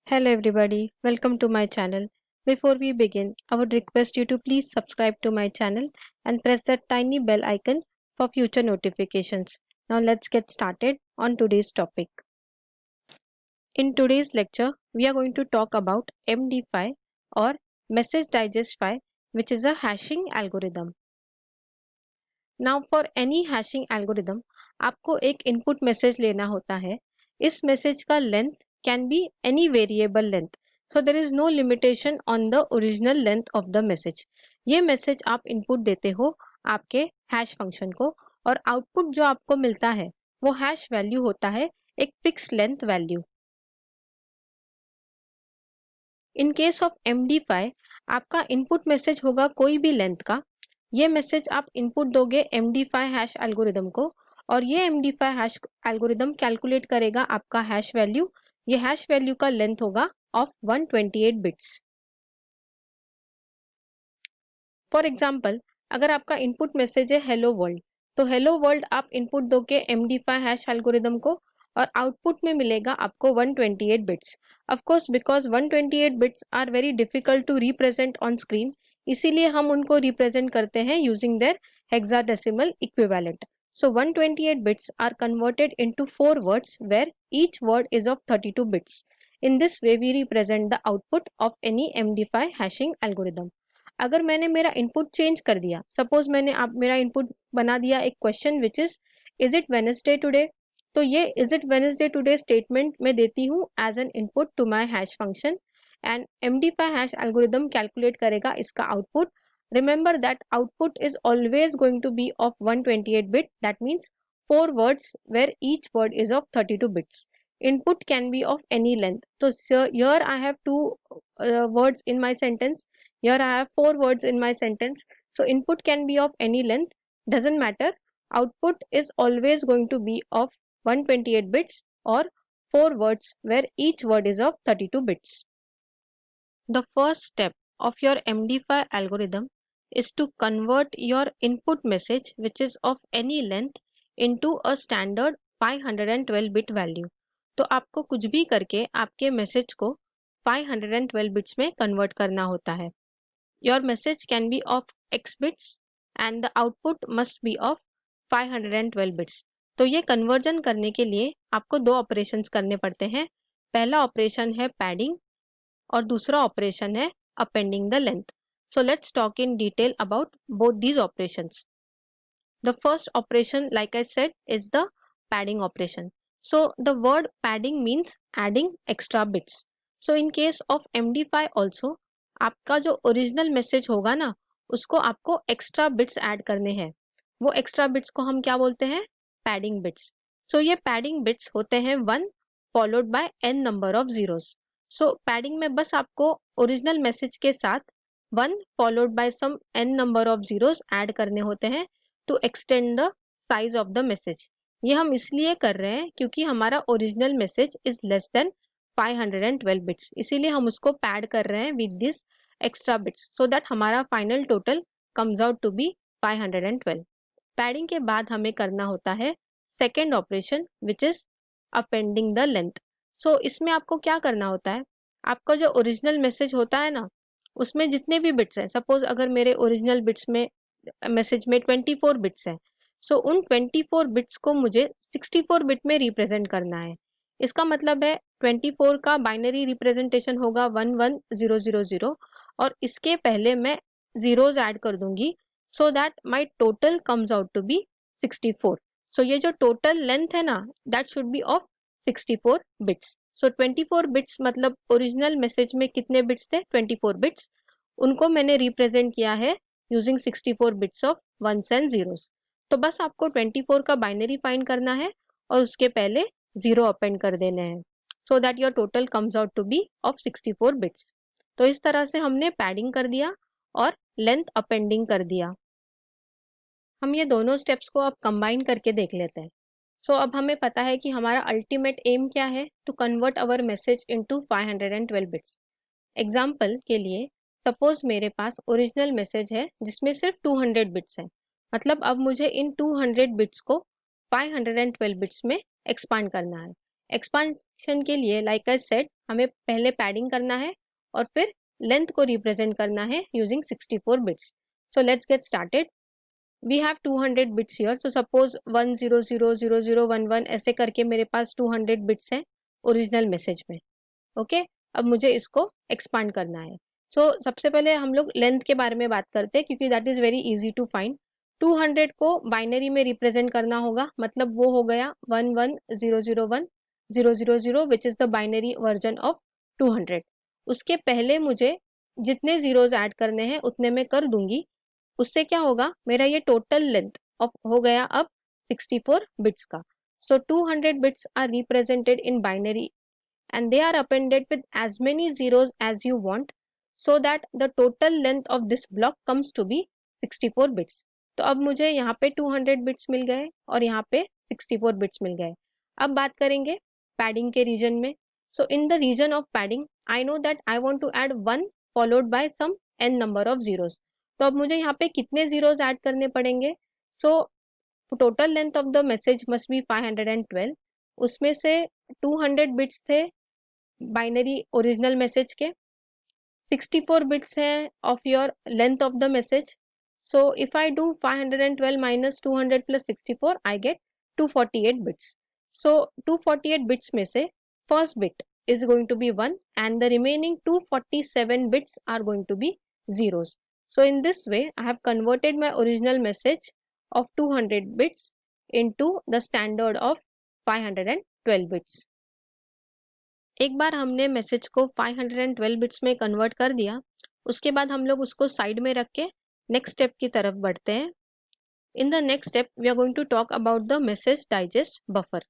Hello everybody, welcome to my channel. Before we begin, I would request you to please subscribe to my channel and press that tiny bell icon for future notifications. Now let's get started on today's topic. In today's lecture, we are going to talk about MD5 or Message Digest File, which is a hashing algorithm. Now for any hashing algorithm, आपको एक input message लेना होता है. इस message का length can be any variable length. So there is no limitation on the original length of the message. ये message आप input देते हो आपके hash function को और output जो आपको मिलता है वो hash value होता है एक fixed length value. In case of MD5 आपका input message होगा कोई भी length का. ये मैसेज आप इनपुट दोगे MD5 हैश एल्गोरिदम को और ये MD5 हैश एल्गोरिदम कैलकुलेट करेगा आपका हैश वैल्यू. ये हैश वैल्यू का लेंथ होगा ऑफ 128 बिट्स. फॉर एग्जांपल अगर आपका इनपुट मैसेज है हेलो वर्ल्ड, तो हेलो वर्ल्ड आप इनपुट दोगे MD5 हैश एल्गोरिदम को और आउटपुट में मिलेगा आपको 128 bits. Of course because 128 bits are very difficult to represent on screen, इसीलिए हम उनको रिप्रेजेंट करते हैं using their hexadecimal equivalent. So 128 bits are converted into 4 words where each word is of 32 bits. In this way we represent the output of any MD5 hashing algorithm. अगर मैंने मेरा input change कर दिया, suppose मैंने आप मेरा input बना दिया एक question which is it Wednesday today, तो ये is it Wednesday today statement मैं देती हूँ as an input to my hash function and MD5 hash algorithm calculate करेगा इसका output. Remember that output is always going to be of 128 bit. That means 4 words where each word is of 32 bits. Input can be of any length. So here I have 2 words in my sentence. Here I have 4 words in my sentence. So input can be of any length. Doesn't matter. Output is always going to be of 128 bits or 4 words where each word is of 32 bits. The first step of your MD5 algorithm is to convert your input message which is of any length into a standard 512 bit value. तो आपको कुछ भी करके आपके message को 512 bits में convert करना होता है. Your message can be of x bits and the output must be of 512 bits. तो ये कन्वर्जन करने के लिए आपको 2 ऑपरेशंस करने पड़ते हैं. पहला ऑपरेशन है पैडिंग और दूसरा ऑपरेशन है appending the length. So let's talk in detail about both these operations. The first operation, like I said, is the padding operation. So the word padding means adding extra bits. So in case of MD5 also, आपका जो original message होगा ना उसको आपको extra bits add करने हैं. वो extra bits को हम क्या बोलते हैं? Padding bits. सो ये पैडिंग बिट्स होते हैं 1 followed by n number of zeros. So padding में बस आपको ओरिजिनल मैसेज के साथ 1 followed by some n number of zeros add करने होते हैं to extend the size of the message. ये हम इसलिए कर रहे हैं क्योंकि हमारा original message is less than 512 bits, इसीलिए हम उसको पैड कर रहे हैं with this extra bits so that हमारा final total comes out to be 512. Padding के बाद हमें करना होता है second operation which is appending the length. So इसमें आपको क्या करना होता है, आपका जो ओरिजिनल मैसेज होता है ना उसमें जितने भी बिट्स हैं, सपोज अगर मेरे ओरिजिनल बिट्स में मैसेज में 24 बिट्स हैं, सो उन 24 बिट्स को मुझे 64 बिट में रिप्रेजेंट करना है. इसका मतलब है 24 का बाइनरी रिप्रेजेंटेशन होगा 11000 और इसके पहले मैं जीरोज ऐड कर दूंगी so that my total comes out to be 64. So ये जो टोटल लेंथ है ना that should be of 64 bits. So 24 bits मतलब ओरिजिनल मैसेज में कितने बिट्स थे? 24 बिट्स. उनको मैंने रिप्रेजेंट किया है using 64 bits of ones and zeros. तो बस आपको 24 का बाइनरी फाइंड करना है और उसके पहले 0 अपेंड कर देने हैं so that your total comes out to be of 64 bits. तो इस तरह से हमने पैडिंग कर दिया और लेंथ अपेंडिंग कर दिया. हम ये दोनों स्टेप्स को अब कंबाइन करके देख लेते हैं. सो अब हमें पता है कि हमारा अल्टीमेट एम क्या है, to convert our message into 512 bits. Example के लिए सपोज मेरे पास ओरिजिनल मैसेज है जिसमें सिर्फ 200 बिट्स हैं, मतलब अब मुझे इन 200 बिट्स को 512 बिट्स में एक्सपांड करना है. रिप्रेजेंटेशन के लिए लाइक आई सेड हमें पहले पैडिंग करना है और फिर लेंथ को रिप्रेजेंट करना है using 64 bits. So let's get started. We have 200 bits here. So suppose 10000011 ऐसे करके मेरे पास 200 बिट्स हैं ओरिजिनल मैसेज में. ओके अब मुझे इसको एक्सपांड करना है. सो सबसे पहले हम लोग लेंथ के बारे में बात करते हैं क्योंकि that is very easy to find. 200 को बाइनरी में रिप्रेजेंट करना होगा, मतलब वो हो गया 11001 000 which is the binary version of 200. उसके पहले मुझे जितने ज़ीरोज़ ऐड करने हैं उतने मैं कर दूंगी. उससे क्या होगा, मेरा ये टोटल लेंथ ऑफ हो गया अब 64 बिट्स का. So 200 bits are represented in binary and they are appended with as many zeros as you want so that the total length of this block comes to be 64 bits. तो अब मुझे यहाँ पे 200 bits मिल गए और यहाँ पे 64 बिट्स मिल गए. अब बात करेंगे पैडिंग के रीजन में. So in the region of padding I know that I want to add 1 followed by some n number of zeros. तो अब मुझे यहाँ पे कितने जीरोज ऐड करने पड़ेंगे. So total length of the message must be 512. उसमें से 200 बिट्स थे बाइनरी ओरिजिनल मैसेज के, 64 बिट्स हैं of your length of the message. So if I do 512 minus 200 plus 64 I get 248 bits. So 248 bits में से first bit is going to be 1 and the remaining 247 bits are going to be zeros. So in this way I have converted my original message of 200 bits into the standard of 512 bits. एक बार हमने message को 512 bits में convert कर दिया, उसके बाद हम लोग उसको साइड में रख के नेक्स्ट स्टेप की तरफ बढ़ते हैं. In the next step we are going to talk about the message digest buffer.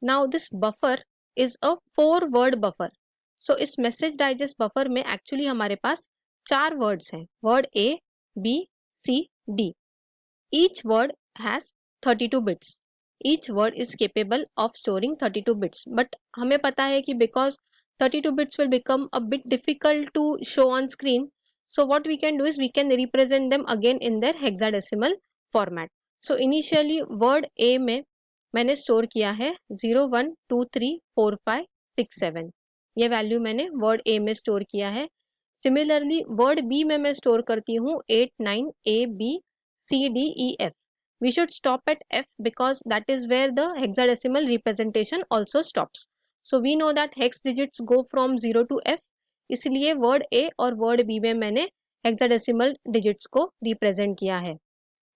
Now this buffer is a 4 word buffer. So इस मैसेज डाइजेस्ट बफर में एक्चुअली हमारे पास 4 वर्ड्स हैं, word A, B, C, D. Each word has 32 bits. Each word is capable of storing 32 bits, but हमें पता है कि because 32 bits will become a bit difficult to show on screen, so what we can do is we can represent them again in their hexadecimal format. So initially word A में मैंने store किया है 0 1 2 3 4 5 6 7. ये value मैंने word A में store किया है. Similarly word B में मैं store करती हूँ 8 9 A B C D E F. We should stop at F because that is where the hexadecimal representation also stops. So we know that hex digits go from 0 to F. इसलिए word A और word B में मैंने hexadecimal digits को represent किया है.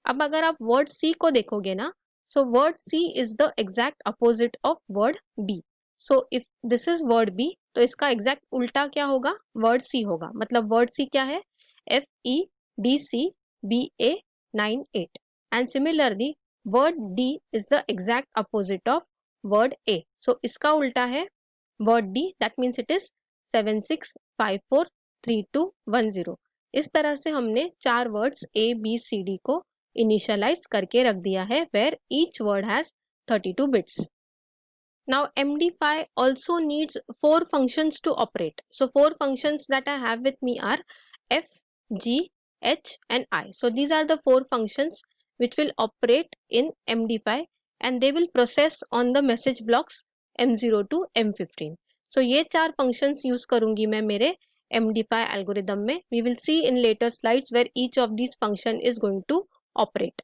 अब अगर आप word C को देखोगे ना, so word C is the exact opposite of word B. So if this is word B, तो इसका exact उल्टा क्या होगा, word C होगा. मतलब word C क्या है, F E D C B A 9 8. And similarly word D is the exact opposite of word A. So इसका उल्टा है word D, that means it is 7 6 5 4 3 2 1 0. इस तरह से हमने 4 words A B C D को इनिशियलाइज करके रख दिया है where each word has 32 bits. Now MD5 also needs 4 functions to operate. So 4 functions that I have with me are F, G, H and I. So these are the 4 functions which will operate in MD5 and they will process on the message blocks M0 to M15. So ये 4 functions use करूँगी मैं मेरे MD5 algorithm में. We will see in later slides where each of these function is going to operate.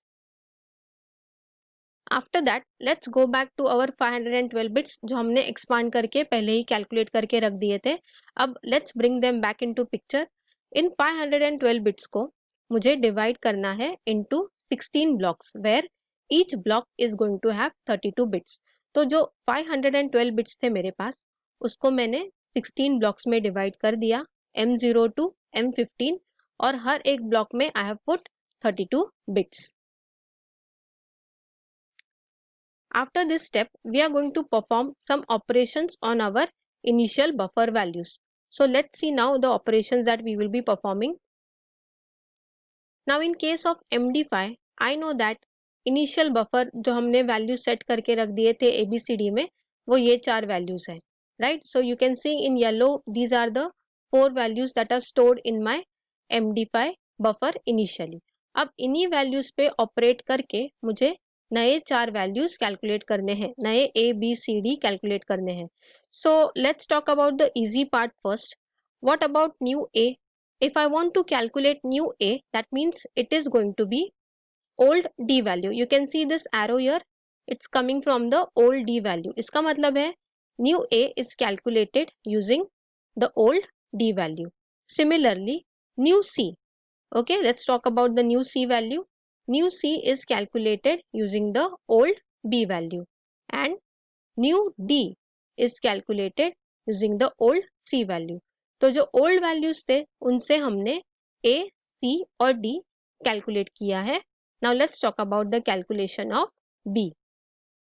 After that let's go back to our 512 bits जो हमने expand करके पहले ही calculate करके रख दिए थे. अब let's bring them back into picture. इन 512 बिट्स को मुझे डिवाइड करना है into 16 blocks where each block is going to have 32 bits. तो जो 512 बिट्स थे मेरे पास उसको मैंने 16 ब्लॉक्स में डिवाइड कर दिया, M0 टू M15, और हर एक ब्लॉक में I have put 32 bits. After this step, we are going to perform some operations on our initial buffer values. So let's see now the operations that we will be performing. Now in case of MD5, I know that initial buffer जो हमने value set करके रख दिए थे ABCD में, वो ये 4 values हैं, right? So you can see in yellow these are the 4 values that are stored in my MD5 buffer initially. अब इन्हीं values पे operate करके मुझे नए 4 वैल्यूज कैलकुलेट करने हैं, नए A B C D calculate करने हैं. So let's talk about the easy part first. What about new A? If I want to calculate new a, that means it is going to be old d value. You can see this arrow here. It's coming from the old d value. इसका मतलब है new a is calculated using the old d value. Similarly, new c. Okay, let's talk about the new c value. New c is calculated using the old b value, and new d is calculated using the old c value. तो जो old values थे उनसे हमने a, c और d calculate किया है. Now let's talk about the calculation of b.